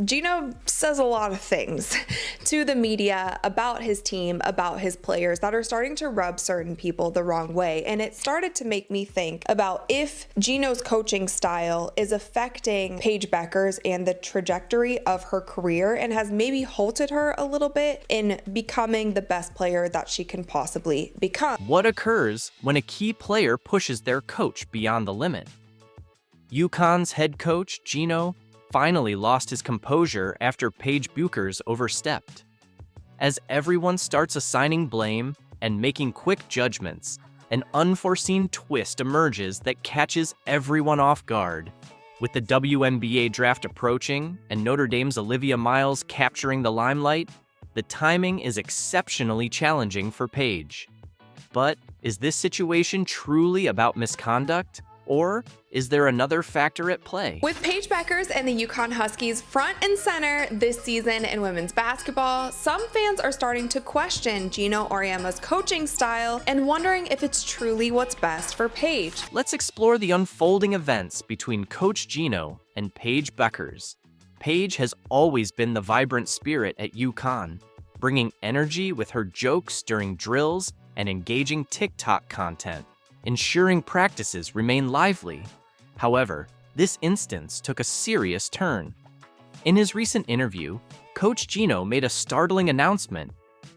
Geno says a lot of things to the media about his team, about his players that are starting to rub certain people the wrong way. And it started to make me think about if Geno's coaching style is affecting Paige Beckers and the trajectory of her career and has maybe halted her a little bit in becoming the best player that she can possibly become. What occurs when a key player pushes their coach beyond the limit? UConn's head coach, Gino, finally lost his composure after Paige Bueckers overstepped. As everyone starts assigning blame and making quick judgments, an unforeseen twist emerges that catches everyone off guard. With the WNBA draft approaching and Notre Dame's Olivia Miles capturing the limelight, the timing is exceptionally challenging for Paige. But is this situation truly about misconduct? Or is there another factor at play? With Paige Beckers and the UConn Huskies front and center this season in women's basketball, some fans are starting to question Geno Auriemma's coaching style and wondering if it's truly what's best for Paige. Let's explore the unfolding events between Coach Geno and Paige Beckers. Paige has always been the vibrant spirit at UConn, bringing energy with her jokes during drills and engaging TikTok content, ensuring practices remain lively. However, this instance took a serious turn. In his recent interview, Coach Geno made a startling announcement.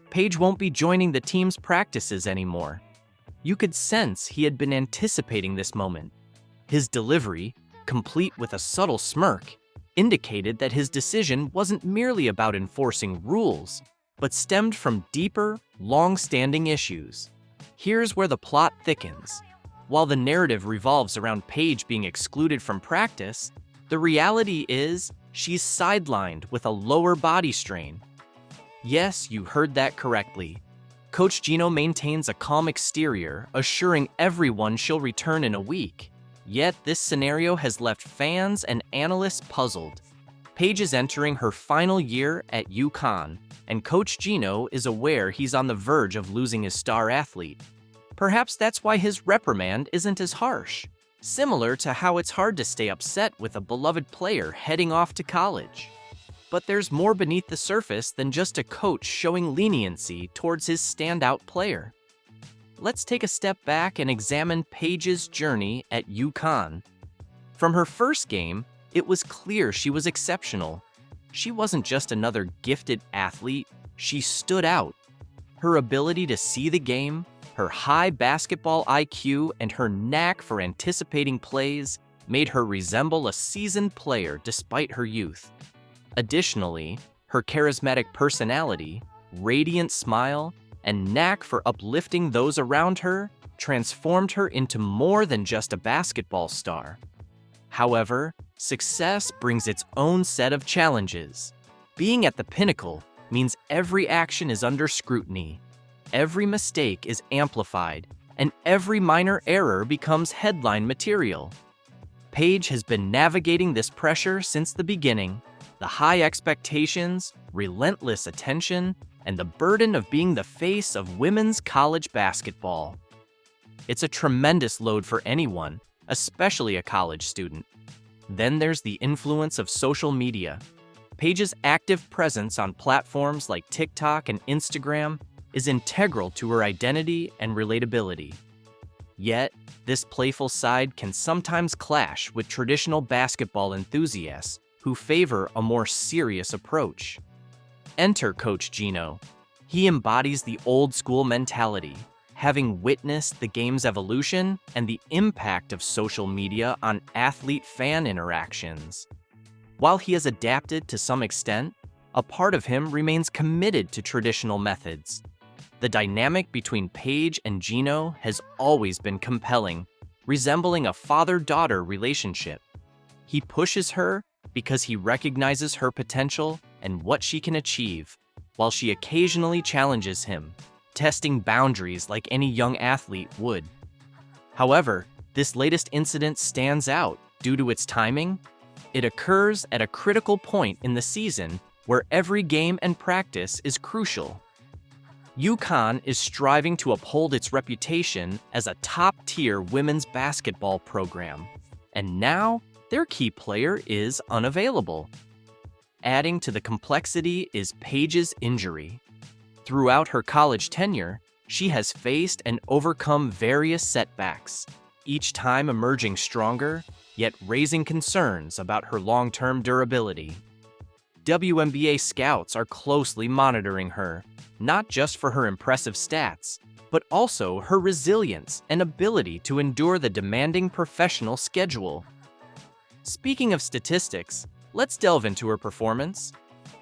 Paige won't be joining the team's practices anymore. You could sense he had been anticipating this moment. His delivery, complete with a subtle smirk, indicated that his decision wasn't merely about enforcing rules, but stemmed from deeper, long-standing issues. Here's where the plot thickens. While the narrative revolves around Paige being excluded from practice, the reality is she's sidelined with a lower body strain. Yes, you heard that correctly. Coach Geno maintains a calm exterior, assuring everyone she'll return in a week. Yet this scenario has left fans and analysts puzzled. Paige is entering her final year at UConn, and Coach Geno is aware he's on the verge of losing his star athlete. Perhaps that's why his reprimand isn't as harsh, similar to how it's hard to stay upset with a beloved player heading off to college. But there's more beneath the surface than just a coach showing leniency towards his standout player. Let's take a step back and examine Paige's journey at UConn. From her first game, it was clear she was exceptional. She wasn't just another gifted athlete, she stood out. Her ability to see the game, her high basketball IQ, and her knack for anticipating plays made her resemble a seasoned player despite her youth. Additionally, her charismatic personality, radiant smile, and knack for uplifting those around her transformed her into more than just a basketball star. However, success brings its own set of challenges. Being at the pinnacle means every action is under scrutiny, every mistake is amplified, and every minor error becomes headline material. Paige has been navigating this pressure since the beginning. The high expectations, relentless attention, and the burden of being the face of women's college basketball. It's a tremendous load for anyone, especially a college student. Then there's the influence of social media. Paige's active presence on platforms like TikTok and Instagram is integral to her identity and relatability. Yet, this playful side can sometimes clash with traditional basketball enthusiasts who favor a more serious approach. Enter Coach Geno. He embodies the old-school mentality, having witnessed the game's evolution and the impact of social media on athlete-fan interactions. While he has adapted to some extent, a part of him remains committed to traditional methods. The dynamic between Paige and Geno has always been compelling, resembling a father-daughter relationship. He pushes her because he recognizes her potential and what she can achieve, while she occasionally challenges him, testing boundaries like any young athlete would. However, this latest incident stands out due to its timing. It occurs at a critical point in the season where every game and practice is crucial. UConn is striving to uphold its reputation as a top-tier women's basketball program, and now their key player is unavailable. adding to the complexity is Paige's injury. Throughout her college tenure, she has faced and overcome various setbacks, each time emerging stronger, yet raising concerns about her long-term durability. WNBA scouts are closely monitoring her, not just for her impressive stats, but also her resilience and ability to endure the demanding professional schedule. Speaking of statistics, let's delve into her performance.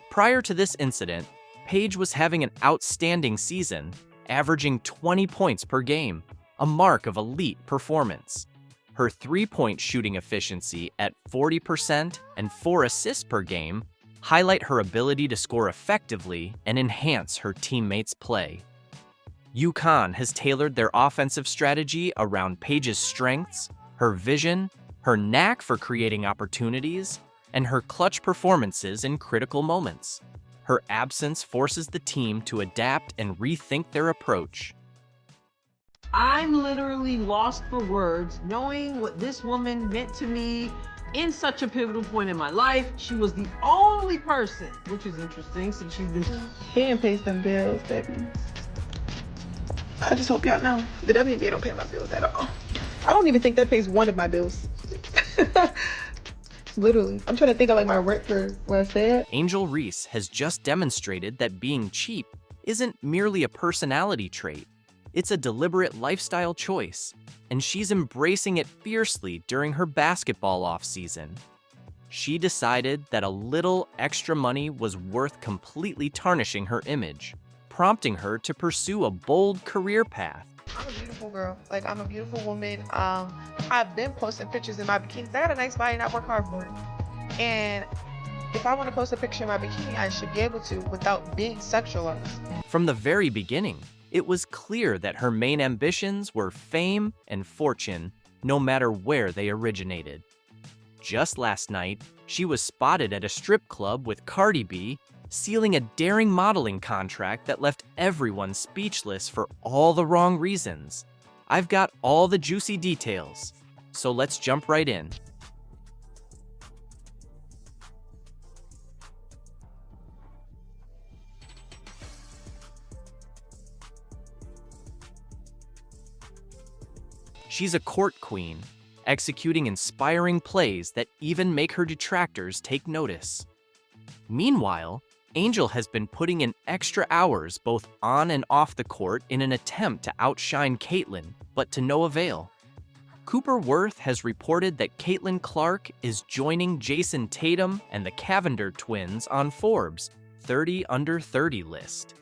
Prior to this incident, Paige was having an outstanding season, averaging 20 points per game, a mark of elite performance. Her three-point shooting efficiency at 40% and 4 assists per game highlight her ability to score effectively and enhance her teammates' play. UConn has tailored their offensive strategy around Paige's strengths, her vision, her knack for creating opportunities, and her clutch performances in critical moments. Her absence forces the team to adapt and rethink their approach. I'm literally lost for words knowing what this woman meant to me in such a pivotal point in my life. She was the only person, which is interesting since she's been Can't pay some bills, baby. I just hope y'all know the WNBA don't pay my bills at all. I don't even think that pays one of my bills. Literally. I'm trying to think of like my work for what I said. Angel Reese has just demonstrated that being cheap isn't merely a personality trait. It's a deliberate lifestyle choice, and she's embracing it fiercely during her basketball offseason. She decided that a little extra money was worth completely tarnishing her image, prompting her to pursue a bold career path. I'm a beautiful girl. Like, I'm a beautiful woman. I've been posting pictures in my bikini. I got a nice body and I work hard for it. And if I want to post a picture in my bikini, I should be able to without being sexualized. From the very beginning, it was clear that her main ambitions were fame and fortune, no matter where they originated. Just last night, she was spotted at a strip club with Cardi B, sealing a daring modeling contract that left everyone speechless for all the wrong reasons. I've got all the juicy details, so let's jump right in. She's a court queen, executing inspiring plays that even make her detractors take notice. Meanwhile, Angel has been putting in extra hours both on and off the court in an attempt to outshine Caitlin, but to no avail. Cooper Worth has reported that Caitlin Clark is joining Jason Tatum and the Cavender twins on Forbes' 30 Under 30 list.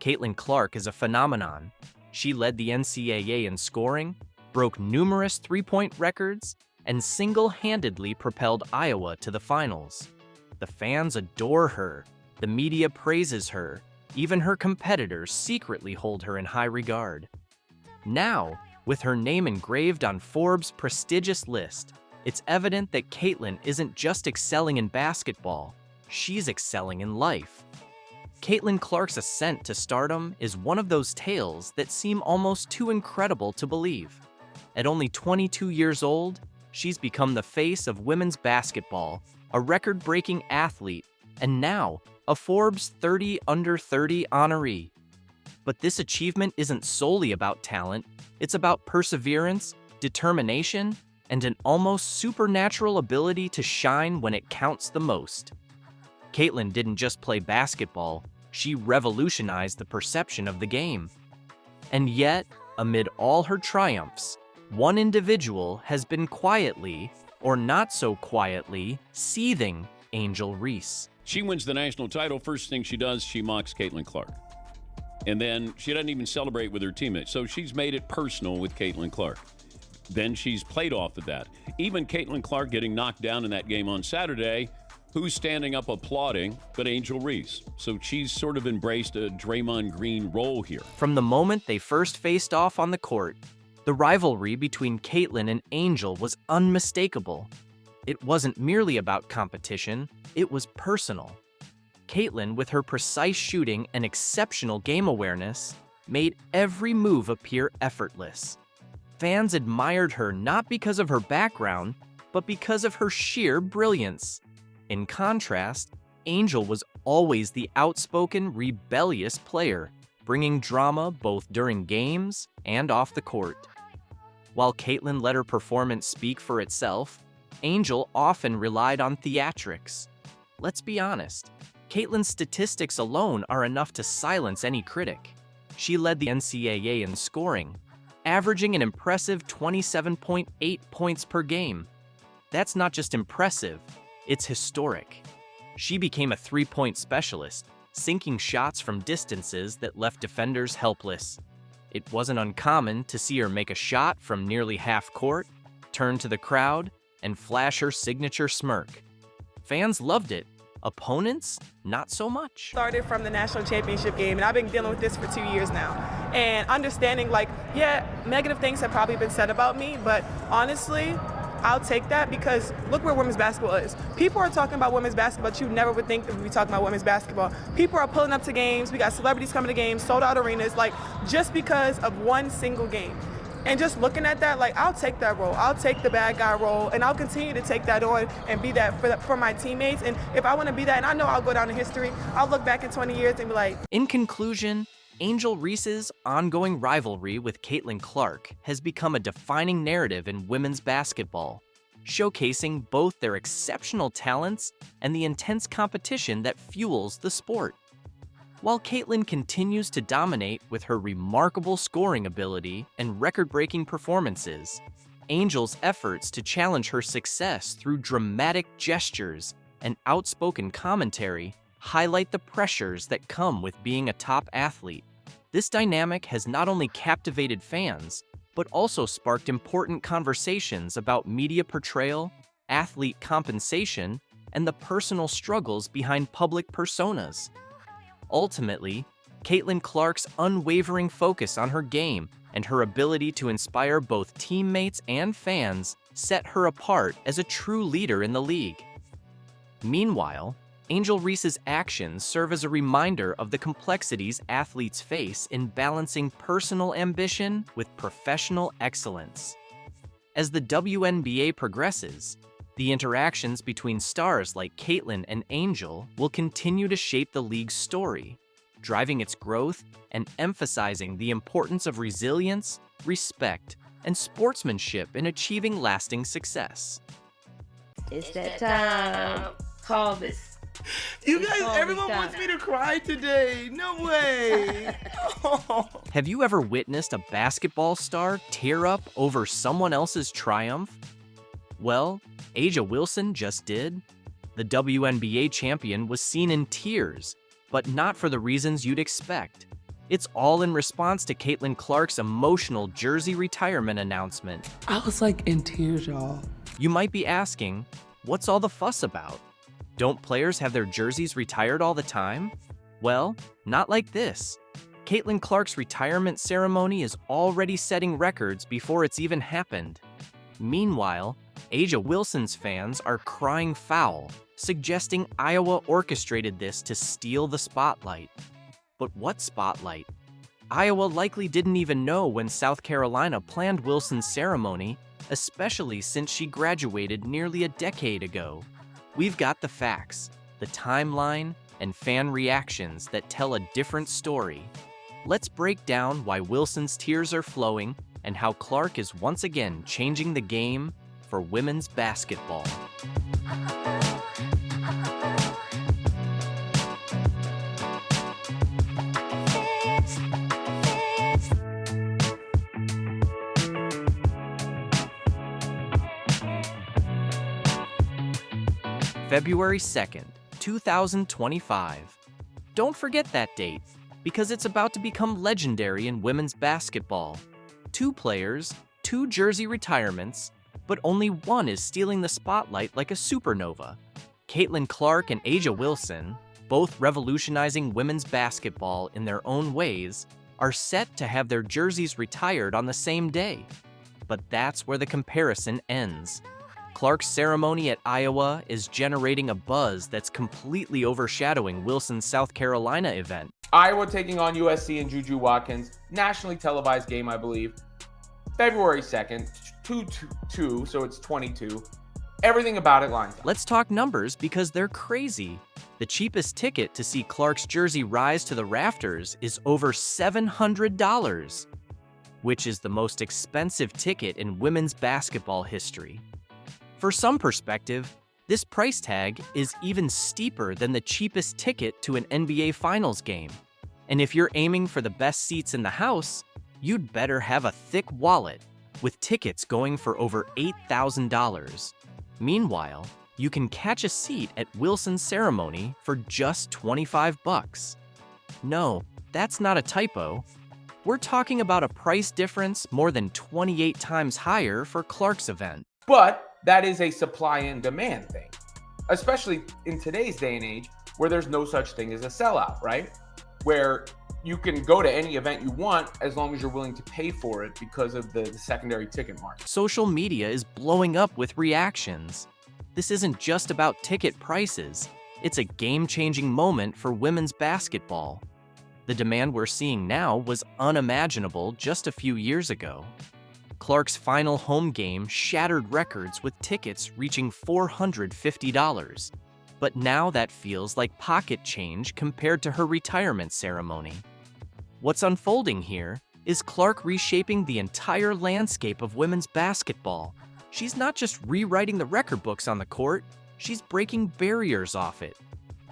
Caitlin Clark is a phenomenon. She led the NCAA in scoring, broke numerous three-point records, and single-handedly propelled Iowa to the finals. The fans adore her, the media praises her, even her competitors secretly hold her in high regard. Now, with her name engraved on Forbes' prestigious list, it's evident that Caitlin isn't just excelling in basketball, she's excelling in life. Caitlin Clark's ascent to stardom is one of those tales that seem almost too incredible to believe. At only 22 years old, she's become the face of women's basketball, a record-breaking athlete, and now a Forbes 30 Under 30 honoree. But this achievement isn't solely about talent, it's about perseverance, determination, and an almost supernatural ability to shine when it counts the most. Caitlin didn't just play basketball, she revolutionized the perception of the game. And yet, amid all her triumphs, one individual has been quietly, or not so quietly, seething Angel Reese. She wins the national title. First thing she does, she mocks Caitlin Clark. And then she doesn't even celebrate with her teammates. So she's made it personal with Caitlin Clark. Then she's played off of that. Even Caitlin Clark getting knocked down in that game on Saturday, who's standing up applauding but Angel Reese? So she's sort of embraced a Draymond Green role here. From the moment they first faced off on the court, the rivalry between Caitlin and Angel was unmistakable. It wasn't merely about competition, it was personal. Caitlin, with her precise shooting and exceptional game awareness, made every move appear effortless. Fans admired her not because of her background, but because of her sheer brilliance. In contrast, Angel was always the outspoken, rebellious player, bringing drama both during games and off the court. While Caitlin let her performance speak for itself, Angel often relied on theatrics. Let's be honest, Caitlin's statistics alone are enough to silence any critic. She led the NCAA in scoring, averaging an impressive 27.8 points per game. That's not just impressive, it's historic. She became a three-point specialist, sinking shots from distances that left defenders helpless. It wasn't uncommon to see her make a shot from nearly half court, turn to the crowd, and flash her signature smirk. Fans loved it. Opponents, not so much. Started from the national championship game, and I've been dealing with this for 2 years now. And understanding, like, yeah, negative things have probably been said about me, but honestly, I'll take that because look where women's basketball is. People are talking about women's basketball, but you never would think that we'd be talking about women's basketball. People are pulling up to games. We got celebrities coming to games, sold out arenas, like, just because of one single game. And just looking at that, like, I'll take that role. I'll take the bad guy role, and I'll continue to take that on and be that for my teammates. And if I want to be that, and I know I'll go down in history, I'll look back in 20 years and be like. In conclusion, Angel Reese's ongoing rivalry with Caitlin Clark has become a defining narrative in women's basketball, showcasing both their exceptional talents and the intense competition that fuels the sport. While Caitlin continues to dominate with her remarkable scoring ability and record-breaking performances, Angel's efforts to challenge her success through dramatic gestures and outspoken commentary highlight the pressures that come with being a top athlete. This dynamic has not only captivated fans, but also sparked important conversations about media portrayal, athlete compensation, and the personal struggles behind public personas. Ultimately, Caitlin Clark's unwavering focus on her game and her ability to inspire both teammates and fans set her apart as a true leader in the league. Meanwhile, Angel Reese's actions serve as a reminder of the complexities athletes face in balancing personal ambition with professional excellence. As the WNBA progresses, the interactions between stars like Caitlin and Angel will continue to shape the league's story, driving its growth and emphasizing the importance of resilience, respect, and sportsmanship in achieving lasting success. It's that time. Call this. You guys, everyone wants me to cry today. No way. Oh. Have you ever witnessed a basketball star tear up over someone else's triumph? Well, A'ja Wilson just did. The WNBA champion was seen in tears, but not for the reasons you'd expect. It's all in response to Caitlin Clark's emotional jersey retirement announcement. I was like in tears, y'all. You might be asking, what's all the fuss about? Don't players have their jerseys retired all the time? Well, not like this. Caitlin Clark's retirement ceremony is already setting records before it's even happened. Meanwhile, A'ja Wilson's fans are crying foul, suggesting Iowa orchestrated this to steal the spotlight. But what spotlight? Iowa likely didn't even know when South Carolina planned Wilson's ceremony, especially since she graduated nearly a decade ago. We've got the facts, the timeline, and fan reactions that tell a different story. Let's break down why Wilson's tears are flowing and how Clark is once again changing the game for women's basketball. February 2nd, 2025. Don't forget that date, because it's about to become legendary in women's basketball. 2 players, 2 jersey retirements, but only one is stealing the spotlight like a supernova. Caitlin Clark and A'ja Wilson, both revolutionizing women's basketball in their own ways, are set to have their jerseys retired on the same day. But that's where the comparison ends. Clark's ceremony at Iowa is generating a buzz that's completely overshadowing Wilson's South Carolina event. Iowa taking on USC and Juju Watkins, nationally televised game, I believe. February 2nd, 2-2, so it's 22. Everything about it lines up. Let's talk numbers because they're crazy. The cheapest ticket to see Clark's jersey rise to the rafters is over $700, which is the most expensive ticket in women's basketball history. For some perspective, this price tag is even steeper than the cheapest ticket to an NBA Finals game. And if you're aiming for the best seats in the house, you'd better have a thick wallet, with tickets going for over $8,000. Meanwhile, you can catch a seat at Wilson's ceremony for just $25. No, that's not a typo. We're talking about a price difference more than 28 times higher for Clark's event. But that is a supply and demand thing, especially in today's day and age where there's no such thing as a sellout, right? Where you can go to any event you want as long as you're willing to pay for it because of the secondary ticket market. Social media is blowing up with reactions. This isn't just about ticket prices. It's a game-changing moment for women's basketball. The demand we're seeing now was unimaginable just a few years ago. Clark's final home game shattered records with tickets reaching $450. But now that feels like pocket change compared to her retirement ceremony. What's unfolding here is Clark reshaping the entire landscape of women's basketball. She's not just rewriting the record books on the court, she's breaking barriers off it.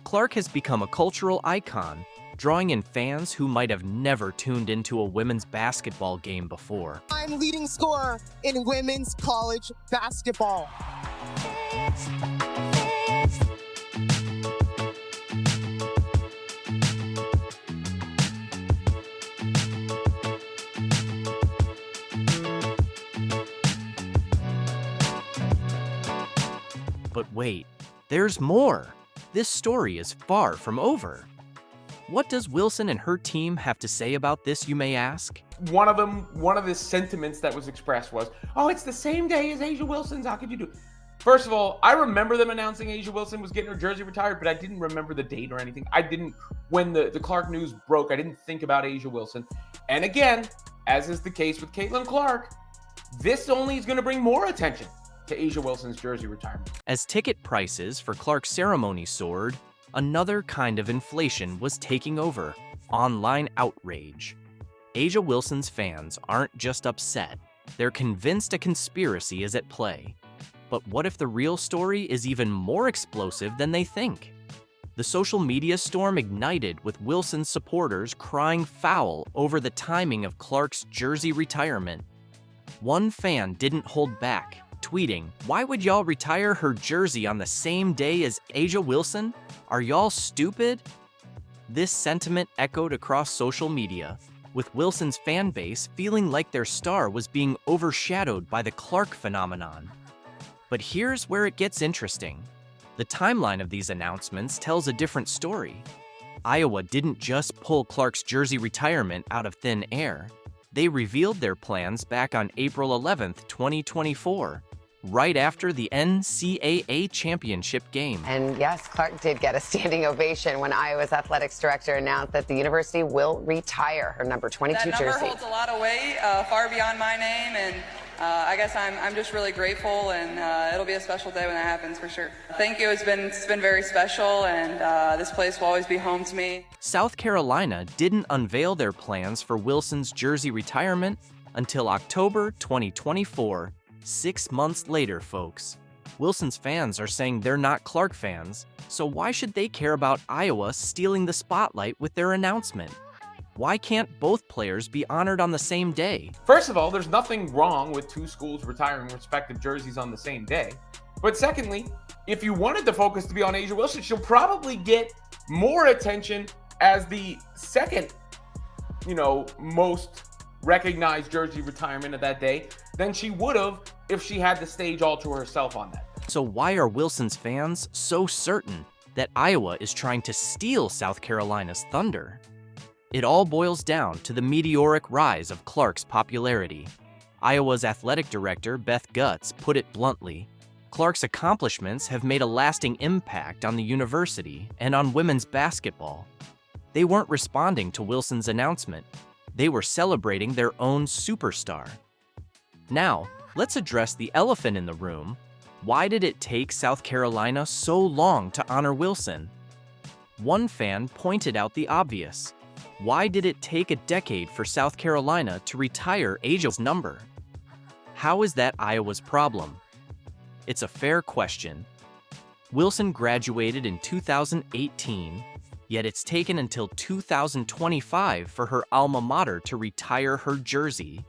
Clark has become a cultural icon, drawing in fans who might have never tuned into a women's basketball game before. I'm leading scorer in women's college basketball. But wait, there's more. This story is far from over. What does Wilson and her team have to say about this, you may ask? One of the sentiments that was expressed was, oh, it's the same day as A'ja Wilson's, how could you do? First of all, I remember them announcing A'ja Wilson was getting her jersey retired, but I didn't remember the date or anything. When the Clark news broke, I didn't think about A'ja Wilson. And again, as is the case with Caitlin Clark, this only is going to bring more attention to A'ja Wilson's jersey retirement. As ticket prices for Clark's ceremony soared, another kind of inflation was taking over: online outrage. A'ja Wilson's fans aren't just upset, they're convinced a conspiracy is at play. But what if the real story is even more explosive than they think? The social media storm ignited with Wilson's supporters crying foul over the timing of Clark's jersey retirement. One fan didn't hold back, tweeting, "Why would y'all retire her jersey on the same day as A'ja Wilson? Are y'all stupid?" This sentiment echoed across social media, with Wilson's fan base feeling like their star was being overshadowed by the Clark phenomenon. But here's where it gets interesting. The timeline of these announcements tells a different story. Iowa didn't just pull Clark's jersey retirement out of thin air. They revealed their plans back on April 11th, 2024, right after the NCAA championship game. And yes, Clark did get a standing ovation when Iowa's athletics director announced that the university will retire her number 22 jersey. That number holds a lot of weight, far beyond my name, and I guess I'm just really grateful, and it'll be a special day when that happens for sure. Thank you. It's been very special, and this place will always be home to me. South Carolina didn't unveil their plans for Wilson's jersey retirement until October 2024, 6 months later, folks. Wilson's fans are saying they're not Clark fans, so why should they care about Iowa stealing the spotlight with their announcement? Why can't both players be honored on the same day? First of all, there's nothing wrong with two schools retiring respective jerseys on the same day. But secondly, if you wanted the focus to be on A'ja Wilson, she'll probably get more attention as the second, most recognized jersey retirement of that day than she would have if she had the stage all to herself on that. So why are Wilson's fans so certain that Iowa is trying to steal South Carolina's thunder? It all boils down to the meteoric rise of Clark's popularity. Iowa's athletic director, Beth Gutz, put it bluntly, Clark's accomplishments have made a lasting impact on the university and on women's basketball. They weren't responding to Wilson's announcement. They were celebrating their own superstar. Now, let's address the elephant in the room. Why did it take South Carolina so long to honor Wilson? One fan pointed out the obvious. Why did it take a decade for South Carolina to retire Asia's number? How is that Iowa's problem? It's a fair question. Wilson graduated in 2018, yet it's taken until 2025 for her alma mater to retire her jersey.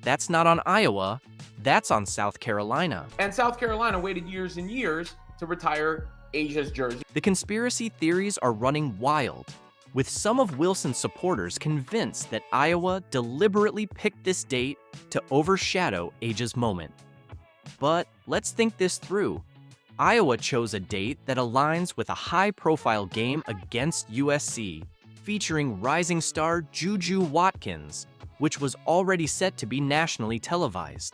That's not on Iowa, that's on South Carolina. And South Carolina waited years and years to retire Asia's jersey. The conspiracy theories are running wild, with some of Wilson's supporters convinced that Iowa deliberately picked this date to overshadow Asia's moment. But let's think this through. Iowa chose a date that aligns with a high-profile game against USC, featuring rising star Juju Watkins, which was already set to be nationally televised.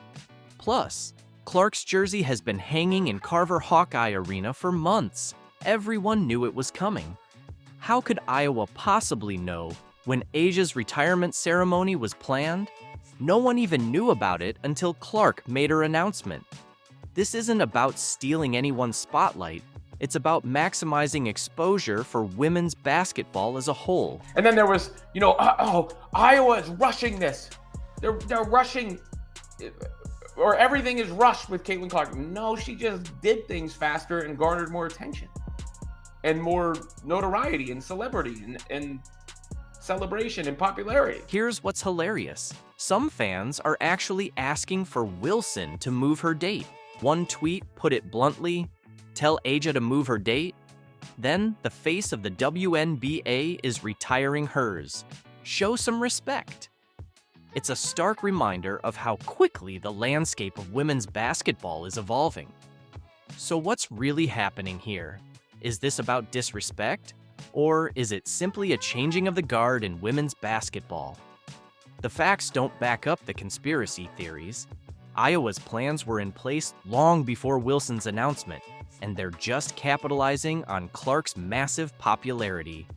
Plus, Clark's jersey has been hanging in Carver Hawkeye Arena for months. Everyone knew it was coming. How could Iowa possibly know when Asia's retirement ceremony was planned? No one even knew about it until Clark made her announcement. This isn't about stealing anyone's spotlight. It's about maximizing exposure for women's basketball as a whole. And then there was, Iowa is rushing this. They're rushing, or everything is rushed with Caitlin Clark. No, she just did things faster and garnered more attention and more notoriety and celebrity and celebration and popularity. Here's what's hilarious. Some fans are actually asking for Wilson to move her date. One tweet put it bluntly, "Tell Asia to move her date." Then the face of the WNBA is retiring hers. Show some respect. It's a stark reminder of how quickly the landscape of women's basketball is evolving. So what's really happening here? Is this about disrespect? Or is it simply a changing of the guard in women's basketball? The facts don't back up the conspiracy theories. Iowa's plans were in place long before Wilson's announcement, and they're just capitalizing on Clark's massive popularity.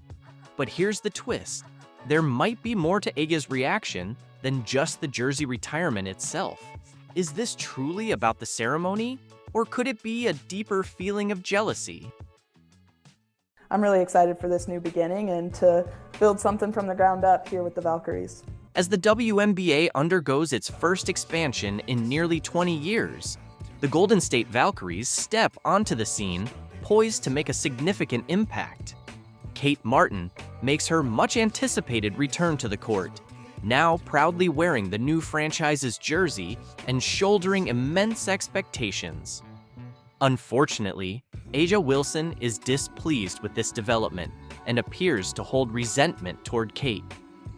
But here's the twist. There might be more to Asia's reaction than just the jersey retirement itself. Is this truly about the ceremony, or could it be a deeper feeling of jealousy? I'm really excited for this new beginning and to build something from the ground up here with the Valkyries. As the WNBA undergoes its first expansion in nearly 20 years, the Golden State Valkyries step onto the scene, poised to make a significant impact. Kate Martin makes her much-anticipated return to the court, now proudly wearing the new franchise's jersey and shouldering immense expectations. Unfortunately, A'ja Wilson is displeased with this development and appears to hold resentment toward Kate,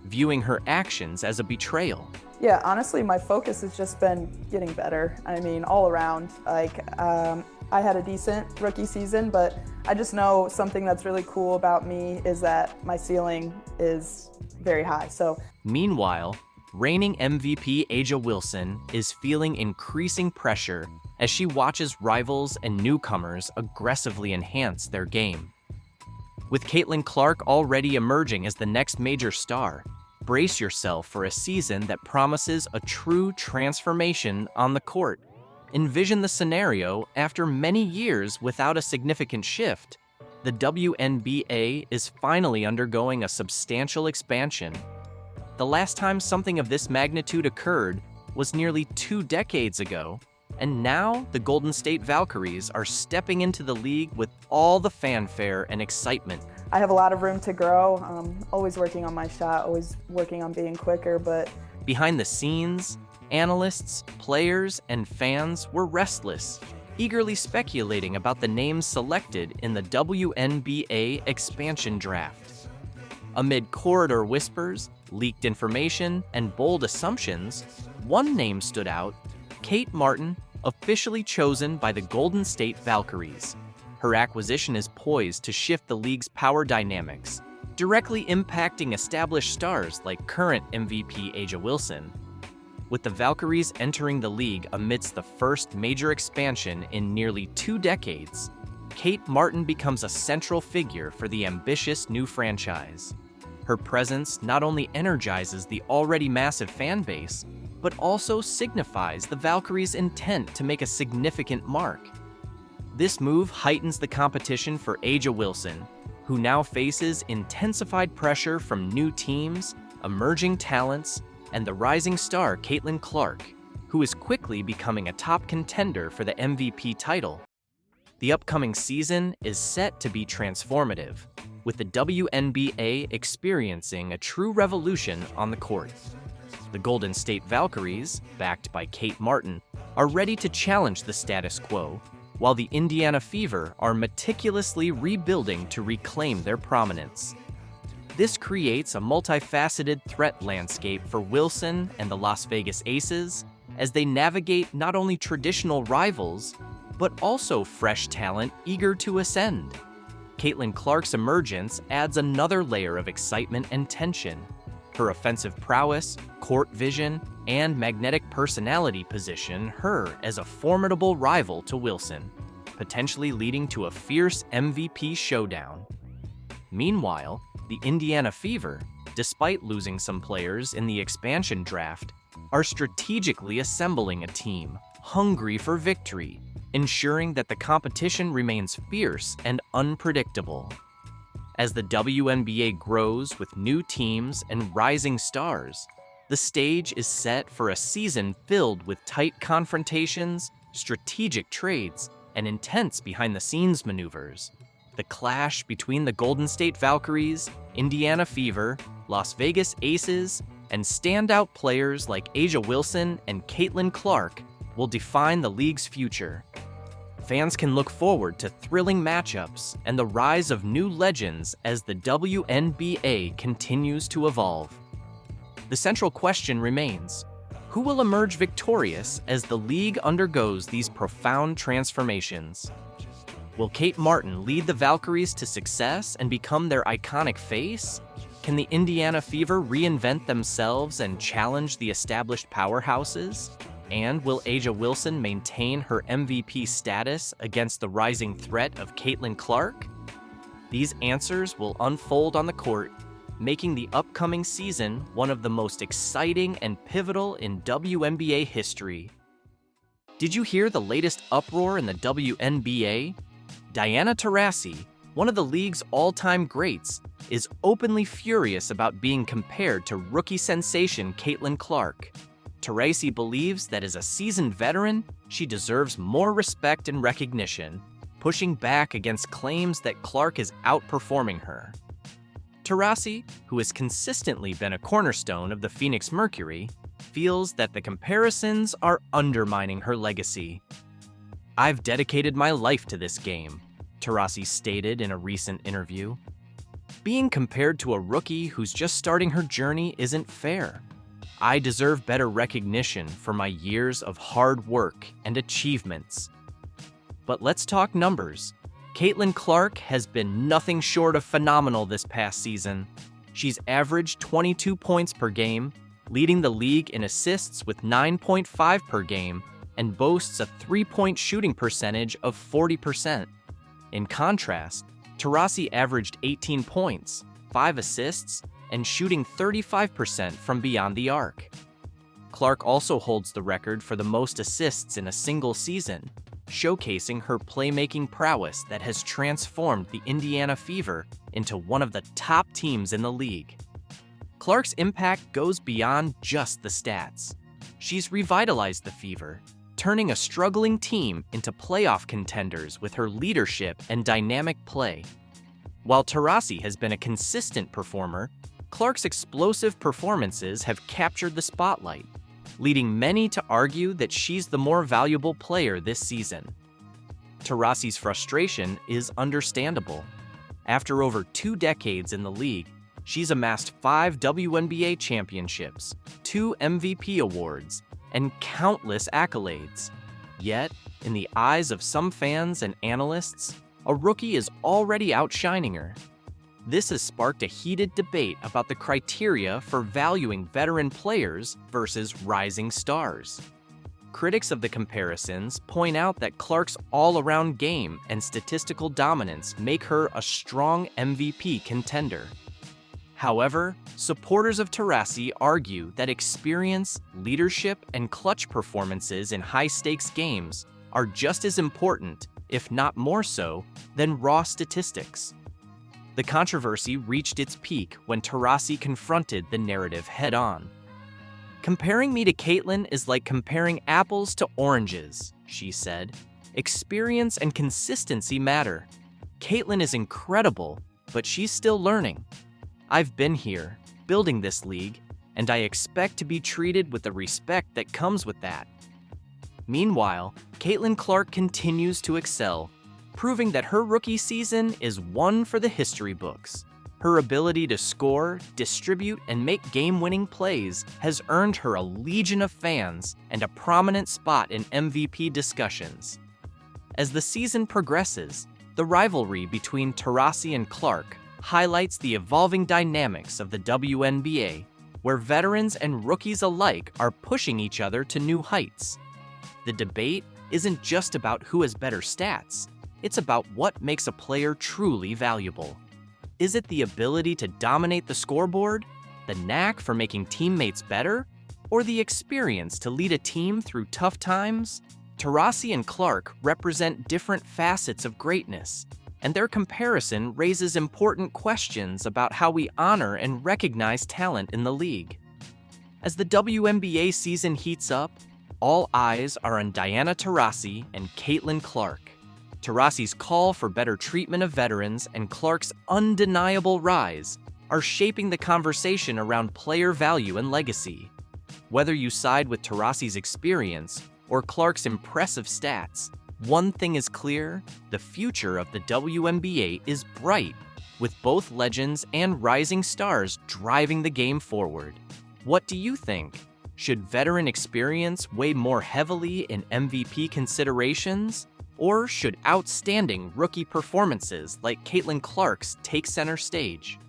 viewing her actions as a betrayal. Yeah, honestly, my focus has just been getting better. I mean, all around. I had a decent rookie season, but I just know something that's really cool about me is that my ceiling is very high. Meanwhile, reigning MVP A'ja Wilson is feeling increasing pressure as she watches rivals and newcomers aggressively enhance their game. With Caitlin Clark already emerging as the next major star, brace yourself for a season that promises a true transformation on the court. Envision the scenario after many years without a significant shift. The WNBA is finally undergoing a substantial expansion. The last time something of this magnitude occurred was nearly 2 decades ago, and now the Golden State Valkyries are stepping into the league with all the fanfare and excitement. I have a lot of room to grow. Always working on my shot, always working on being quicker, but behind the scenes, analysts, players, and fans were restless, eagerly speculating about the names selected in the WNBA expansion draft. Amid corridor whispers, leaked information, and bold assumptions, one name stood out: Kate Martin, officially chosen by the Golden State Valkyries. Her acquisition is poised to shift the league's power dynamics, directly impacting established stars like current MVP A'ja Wilson. With the Valkyries entering the league amidst the first major expansion in nearly 2 decades, Kate Martin becomes a central figure for the ambitious new franchise. Her presence not only energizes the already massive fan base, but also signifies the Valkyries' intent to make a significant mark. This move heightens the competition for A'ja Wilson, who now faces intensified pressure from new teams, emerging talents, and the rising star Caitlin Clark, who is quickly becoming a top contender for the MVP title. The upcoming season is set to be transformative, with the WNBA experiencing a true revolution on the court. The Golden State Valkyries, backed by Kate Martin, are ready to challenge the status quo, while the Indiana Fever are meticulously rebuilding to reclaim their prominence. This creates a multifaceted threat landscape for Wilson and the Las Vegas Aces as they navigate not only traditional rivals, but also fresh talent eager to ascend. Caitlin Clark's emergence adds another layer of excitement and tension. Her offensive prowess, court vision, and magnetic personality position her as a formidable rival to Wilson, potentially leading to a fierce MVP showdown. Meanwhile, the Indiana Fever, despite losing some players in the expansion draft, are strategically assembling a team hungry for victory, ensuring that the competition remains fierce and unpredictable. As the WNBA grows with new teams and rising stars, the stage is set for a season filled with tight confrontations, strategic trades, and intense behind-the-scenes maneuvers. The clash between the Golden State Valkyries, Indiana Fever, Las Vegas Aces, and standout players like A'ja Wilson and Caitlin Clark will define the league's future. Fans can look forward to thrilling matchups and the rise of new legends as the WNBA continues to evolve. The central question remains: who will emerge victorious as the league undergoes these profound transformations? Will Kate Martin lead the Valkyries to success and become their iconic face? Can the Indiana Fever reinvent themselves and challenge the established powerhouses? And will A'ja Wilson maintain her MVP status against the rising threat of Caitlin Clark? These answers will unfold on the court, making the upcoming season one of the most exciting and pivotal in WNBA history. Did you hear the latest uproar in the WNBA? Diana Taurasi, one of the league's all-time greats, is openly furious about being compared to rookie sensation Caitlin Clark. Taurasi believes that as a seasoned veteran, she deserves more respect and recognition, pushing back against claims that Clark is outperforming her. Taurasi, who has consistently been a cornerstone of the Phoenix Mercury, feels that the comparisons are undermining her legacy. "I've dedicated my life to this game," Taurasi stated in a recent interview. "Being compared to a rookie who's just starting her journey isn't fair. I deserve better recognition for my years of hard work and achievements." But let's talk numbers. Caitlin Clark has been nothing short of phenomenal this past season. She's averaged 22 points per game, leading the league in assists with 9.5 per game, and boasts a three-point shooting percentage of 40%. In contrast, Taurasi averaged 18 points, 5 assists, and shooting 35% from beyond the arc. Clark also holds the record for the most assists in a single season, showcasing her playmaking prowess that has transformed the Indiana Fever into one of the top teams in the league. Clark's impact goes beyond just the stats. She's revitalized the Fever, turning a struggling team into playoff contenders with her leadership and dynamic play. While Taurasi has been a consistent performer, Clark's explosive performances have captured the spotlight, leading many to argue that she's the more valuable player this season. Taurasi's frustration is understandable. After over 2 decades in the league, she's amassed 5 WNBA championships, 2 MVP awards, and countless accolades. Yet, in the eyes of some fans and analysts, a rookie is already outshining her. This has sparked a heated debate about the criteria for valuing veteran players versus rising stars. Critics of the comparisons point out that Clark's all-around game and statistical dominance make her a strong MVP contender. However, supporters of Taurasi argue that experience, leadership, and clutch performances in high-stakes games are just as important, if not more so, than raw statistics. The controversy reached its peak when Taurasi confronted the narrative head-on. "Comparing me to Caitlin is like comparing apples to oranges," she said. "Experience and consistency matter. Caitlin is incredible, but she's still learning. I've been here, building this league, and I expect to be treated with the respect that comes with that." Meanwhile, Caitlin Clark continues to excel, proving that her rookie season is one for the history books. Her ability to score, distribute, and make game-winning plays has earned her a legion of fans and a prominent spot in MVP discussions. As the season progresses, the rivalry between Taurasi and Clark highlights the evolving dynamics of the WNBA, where veterans and rookies alike are pushing each other to new heights. The debate isn't just about who has better stats, it's about what makes a player truly valuable. Is it the ability to dominate the scoreboard, the knack for making teammates better, or the experience to lead a team through tough times? Taurasi and Clark represent different facets of greatness, and their comparison raises important questions about how we honor and recognize talent in the league. As the WNBA season heats up, all eyes are on Diana Taurasi and Caitlin Clark. Taurasi's call for better treatment of veterans and Clark's undeniable rise are shaping the conversation around player value and legacy. Whether you side with Taurasi's experience or Clark's impressive stats, one thing is clear: the future of the WNBA is bright, with both legends and rising stars driving the game forward. What do you think? Should veteran experience weigh more heavily in MVP considerations? Or should outstanding rookie performances like Caitlin Clark's take center stage?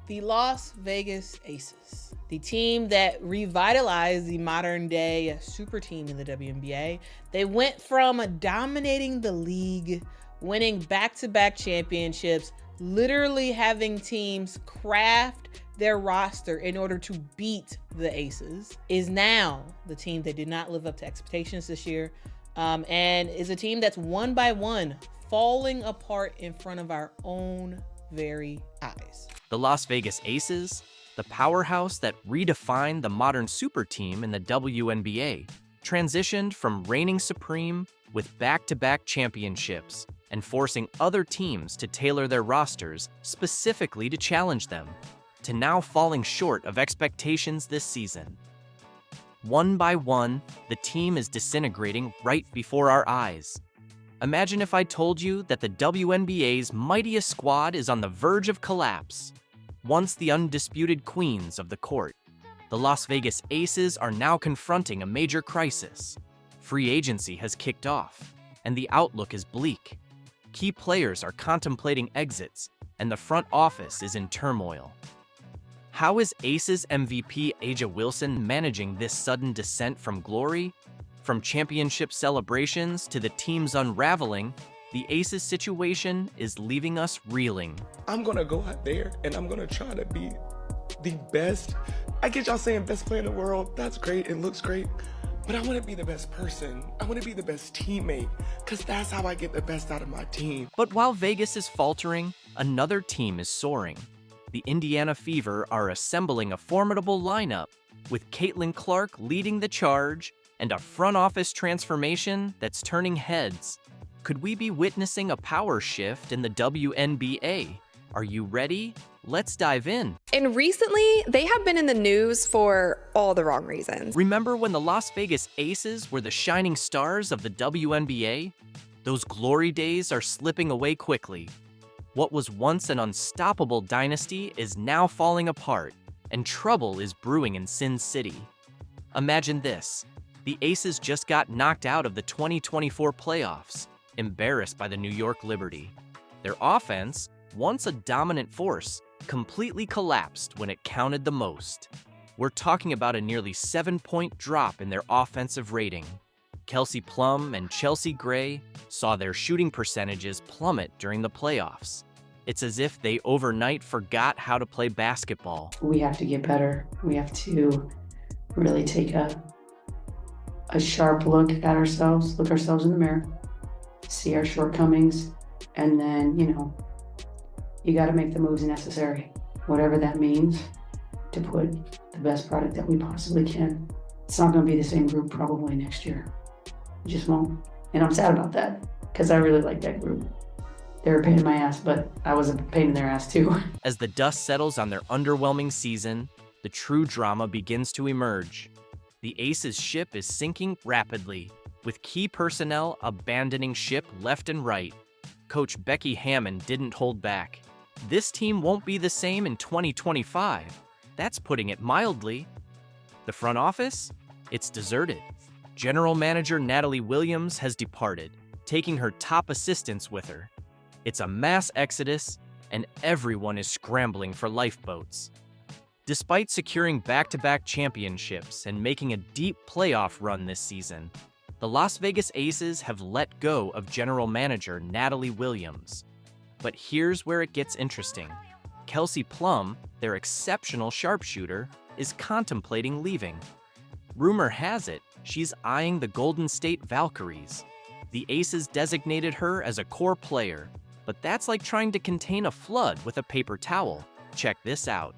The Las Vegas Aces, the team that revitalized the modern-day super team in the WNBA. They went from dominating the league, winning back-to-back championships, literally having teams craft their roster in order to beat the Aces, is now the team that did not live up to expectations this year, and is a team that's one by one falling apart in front of our own very eyes. The Las Vegas Aces, the powerhouse that redefined the modern super team in the WNBA, transitioned from reigning supreme with back-to-back championships and forcing other teams to tailor their rosters specifically to challenge them, to now falling short of expectations this season. One by one, the team is disintegrating right before our eyes. Imagine if I told you that the WNBA's mightiest squad is on the verge of collapse. Once the undisputed queens of the court, the Las Vegas Aces are now confronting a major crisis. Free agency has kicked off, and the outlook is bleak. Key players are contemplating exits, and the front office is in turmoil. How is Aces MVP A'ja Wilson managing this sudden descent from glory? From championship celebrations to the team's unraveling, the Aces situation is leaving us reeling. I'm gonna go out there and I'm gonna try to be the best. I get y'all saying best player in the world. That's great, it looks great. But I wanna be the best person. I wanna be the best teammate, because that's how I get the best out of my team. But while Vegas is faltering, another team is soaring. The Indiana Fever are assembling a formidable lineup, with Caitlin Clark leading the charge and a front office transformation that's turning heads. Could we be witnessing a power shift in the WNBA? Are you ready? Let's dive in. And recently, they have been in the news for all the wrong reasons. Remember when the Las Vegas Aces were the shining stars of the WNBA? Those glory days are slipping away quickly. What was once an unstoppable dynasty is now falling apart, and trouble is brewing in Sin City. Imagine this. The Aces just got knocked out of the 2024 playoffs, embarrassed by the New York Liberty. Their offense, once a dominant force, completely collapsed when it counted the most. We're talking about a nearly 7-point drop in their offensive rating. Kelsey Plum and Chelsea Gray saw their shooting percentages plummet during the playoffs. It's as if they overnight forgot how to play basketball. We have to get better. We have to really take a sharp look at ourselves, look ourselves in the mirror, see our shortcomings, and then, you got to make the moves necessary, whatever that means, to put the best product that we possibly can. It's not going to be the same group probably next year. It just won't. And I'm sad about that because I really like that group. They were a pain in my ass, but I was a pain in their ass too. As the dust settles on their underwhelming season, the true drama begins to emerge. The Aces ship is sinking rapidly, with key personnel abandoning ship left and right. Coach Becky Hammon didn't hold back. This team won't be the same in 2025. That's putting it mildly. The front office? It's deserted. General Manager Natalie Williams has departed, taking her top assistants with her. It's a mass exodus, and everyone is scrambling for lifeboats. Despite securing back-to-back championships and making a deep playoff run this season, the Las Vegas Aces have let go of General Manager Natalie Williams. But here's where it gets interesting. Kelsey Plum, their exceptional sharpshooter, is contemplating leaving. Rumor has it she's eyeing the Golden State Valkyries. The Aces designated her as a core player, but that's like trying to contain a flood with a paper towel. Check this out.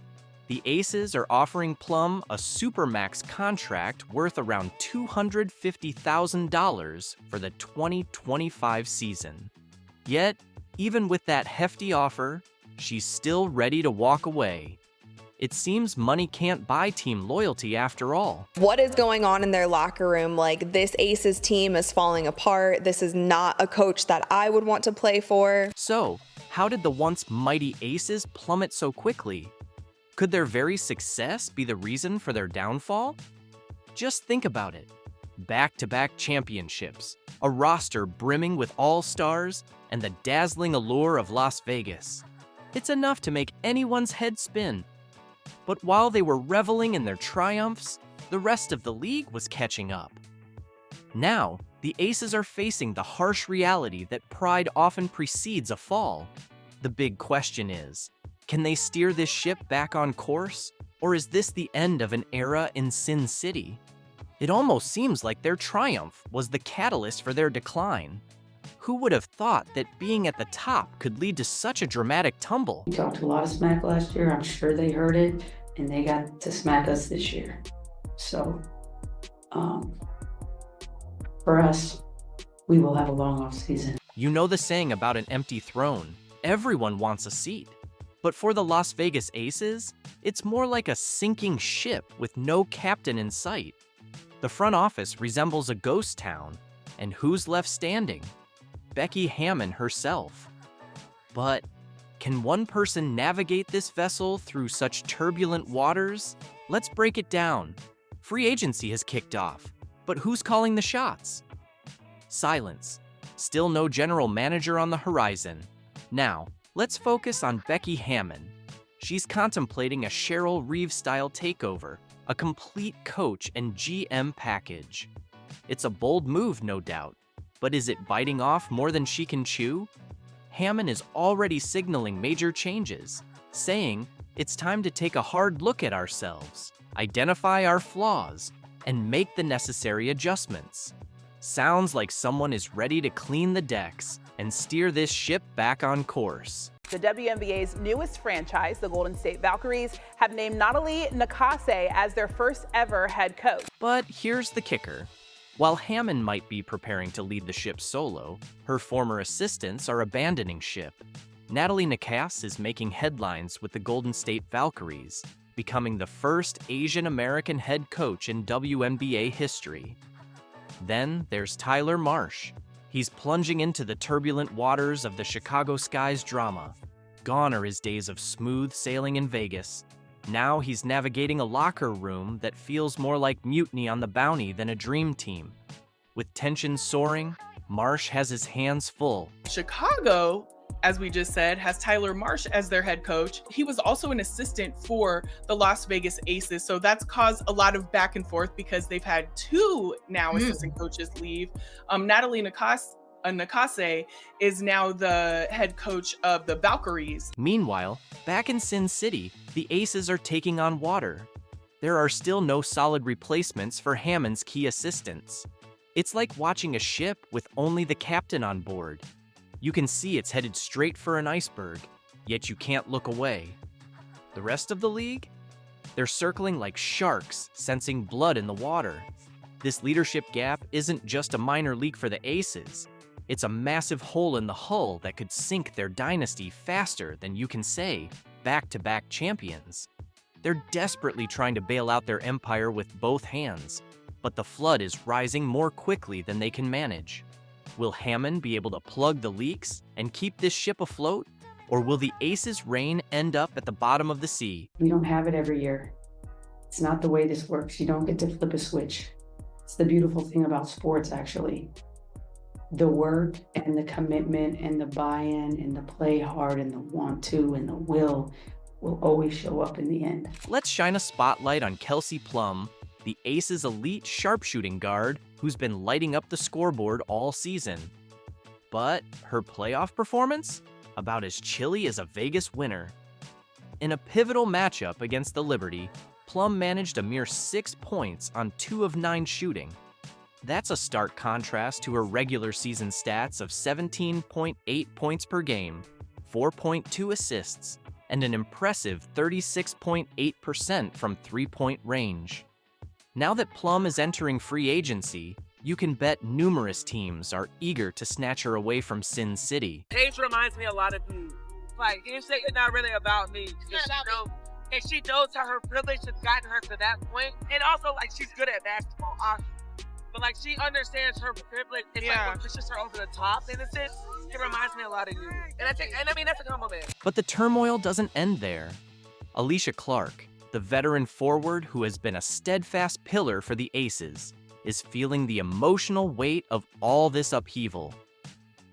The Aces are offering Plum a supermax contract worth around $250,000 for the 2025 season. Yet, even with that hefty offer, she's still ready to walk away. It seems money can't buy team loyalty after all. What is going on in their locker room? Like, this Aces team is falling apart. This is not a coach that I would want to play for. So, how did the once mighty Aces plummet so quickly? Could their very success be the reason for their downfall? Just think about it. Back-to-back championships, a roster brimming with all-stars, and the dazzling allure of Las Vegas. It's enough to make anyone's head spin. But while they were reveling in their triumphs, the rest of the league was catching up. Now, the Aces are facing the harsh reality that pride often precedes a fall. The big question is, can they steer this ship back on course, or is this the end of an era in Sin City? It almost seems like their triumph was the catalyst for their decline. Who would have thought that being at the top could lead to such a dramatic tumble? We talked a lot of smack last year. I'm sure they heard it, and they got to smack us this year. So, for us, we will have a long off season. You know the saying about an empty throne. Everyone wants a seat. But for the Las Vegas Aces, it's more like a sinking ship with no captain in sight. The front office resembles a ghost town, and who's left standing? Becky Hammon herself. But can one person navigate this vessel through such turbulent waters? Let's break it down. Free agency has kicked off, but who's calling the shots? Silence. Still no general manager on the horizon. Now, let's focus on Becky Hammon. She's contemplating a Cheryl Reeves-style takeover, a complete coach and GM package. It's a bold move, no doubt, but is it biting off more than she can chew? Hammon is already signaling major changes, saying it's time to take a hard look at ourselves, identify our flaws, and make the necessary adjustments. Sounds like someone is ready to clean the decks and steer this ship back on course. The WNBA's newest franchise, the Golden State Valkyries, have named Natalie Nakase as their first ever head coach. But here's the kicker. While Hammon might be preparing to lead the ship solo, her former assistants are abandoning ship. Natalie Nakase is making headlines with the Golden State Valkyries, becoming the first Asian American head coach in WNBA history. Then there's Tyler Marsh. He's plunging into the turbulent waters of the Chicago Sky's drama. Gone are his days of smooth sailing in Vegas. Now he's navigating a locker room that feels more like Mutiny on the Bounty than a dream team. With tension soaring, Marsh has his hands full. Chicago, as we just said, has Tyler Marsh as their head coach. He was also an assistant for the Las Vegas Aces, so that's caused a lot of back and forth because they've had two now assistant coaches leave. Natalie Nakase Nakase is now the head coach of the Valkyries. Meanwhile, back in Sin City, the Aces are taking on water. There are still no solid replacements for Hammond's key assistants. It's like watching a ship with only the captain on board. You can see it's headed straight for an iceberg, yet you can't look away. The rest of the league? They're circling like sharks, sensing blood in the water. This leadership gap isn't just a minor leak for the Aces. It's a massive hole in the hull that could sink their dynasty faster than you can say back-to-back champions. They're desperately trying to bail out their empire with both hands, but the flood is rising more quickly than they can manage. Will Hammond be able to plug the leaks and keep this ship afloat? Or will the Aces' reign end up at the bottom of the sea? We don't have it every year. It's not the way this works. You don't get to flip a switch. It's the beautiful thing about sports, actually. The work and the commitment and the buy-in and the play hard and the want to and the will always show up in the end. Let's shine a spotlight on Kelsey Plum, the Aces' elite sharpshooting guard who's been lighting up the scoreboard all season. But her playoff performance? About as chilly as a Vegas winter. In a pivotal matchup against the Liberty, Plum managed a mere 6 points on 2 of 9 shooting. That's a stark contrast to her regular season stats of 17.8 points per game, 4.2 assists, and an impressive 36.8% from three-point range. Now that Plum is entering free agency, you can bet numerous teams are eager to snatch her away from Sin City. Paige reminds me a lot of you. Like, you say it's not really about me. And she knows how her privilege has gotten her to that point. And also, like, she's good at basketball, but, like, she understands her privilege. It's like what pushes her over the top, in a sense. It reminds me a lot of you. And I mean, that's a compliment. But the turmoil doesn't end there. Alicia Clark, the veteran forward who has been a steadfast pillar for the Aces, is feeling the emotional weight of all this upheaval.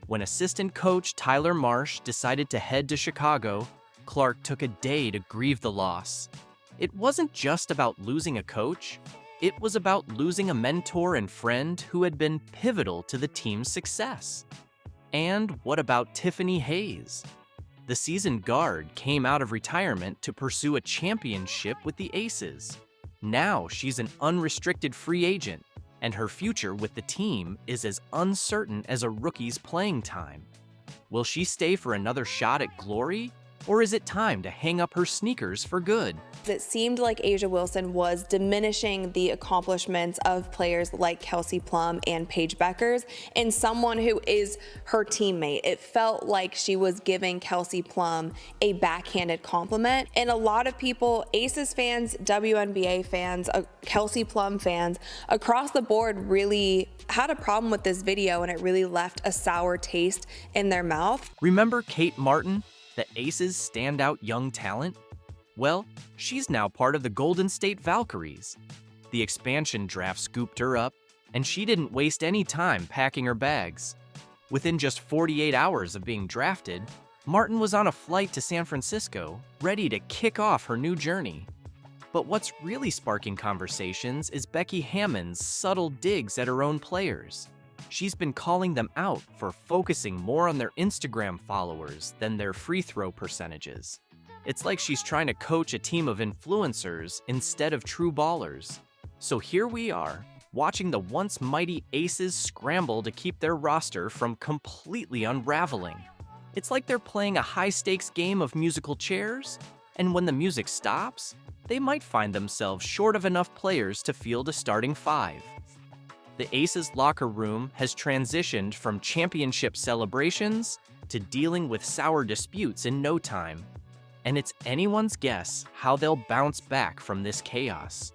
When assistant coach Tyler Marsh decided to head to Chicago, Clark took a day to grieve the loss. It wasn't just about losing a coach, it was about losing a mentor and friend who had been pivotal to the team's success. And what about Tiffany Hayes? The seasoned guard came out of retirement to pursue a championship with the Aces. Now she's an unrestricted free agent, and her future with the team is as uncertain as a rookie's playing time. Will she stay for another shot at glory, or is it time to hang up her sneakers for good? It seemed like A'ja Wilson was diminishing the accomplishments of players like Kelsey Plum and Paige Beckers and someone who is her teammate. It felt like she was giving Kelsey Plum a backhanded compliment. And a lot of people, Aces fans, WNBA fans, Kelsey Plum fans, across the board really had a problem with this video, and it really left a sour taste in their mouth. Remember Kate Martin, the Aces' standout young talent? Well, she's now part of the Golden State Valkyries. The expansion draft scooped her up, and she didn't waste any time packing her bags. Within just 48 hours of being drafted, Martin was on a flight to San Francisco, ready to kick off her new journey. But what's really sparking conversations is Becky Hammond's subtle digs at her own players. She's been calling them out for focusing more on their Instagram followers than their free throw percentages. It's like she's trying to coach a team of influencers instead of true ballers. So here we are, watching the once mighty Aces scramble to keep their roster from completely unraveling. It's like they're playing a high-stakes game of musical chairs, and when the music stops, they might find themselves short of enough players to field a starting five. The Aces locker room has transitioned from championship celebrations to dealing with sour disputes in no time. And it's anyone's guess how they'll bounce back from this chaos.